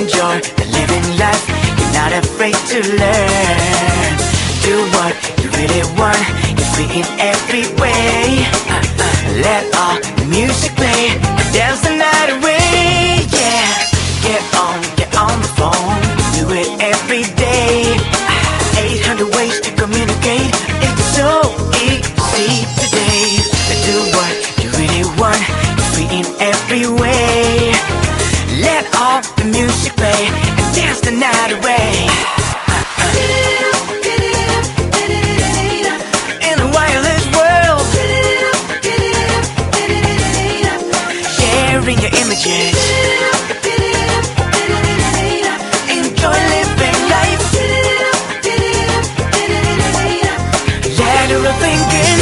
enjoy the living life. You're not afraid to learn. Do what you really want. You're free in every way. Let all the music play and dance the night away. Yeah, get on the phone. Do it every day. 800 ways to communicate. It's so easy today. Do what you really want. You're free in every way. Let all the music play and dance the night away. In a wireless world, sharing your images. Enjoy living life. Lateral thinking.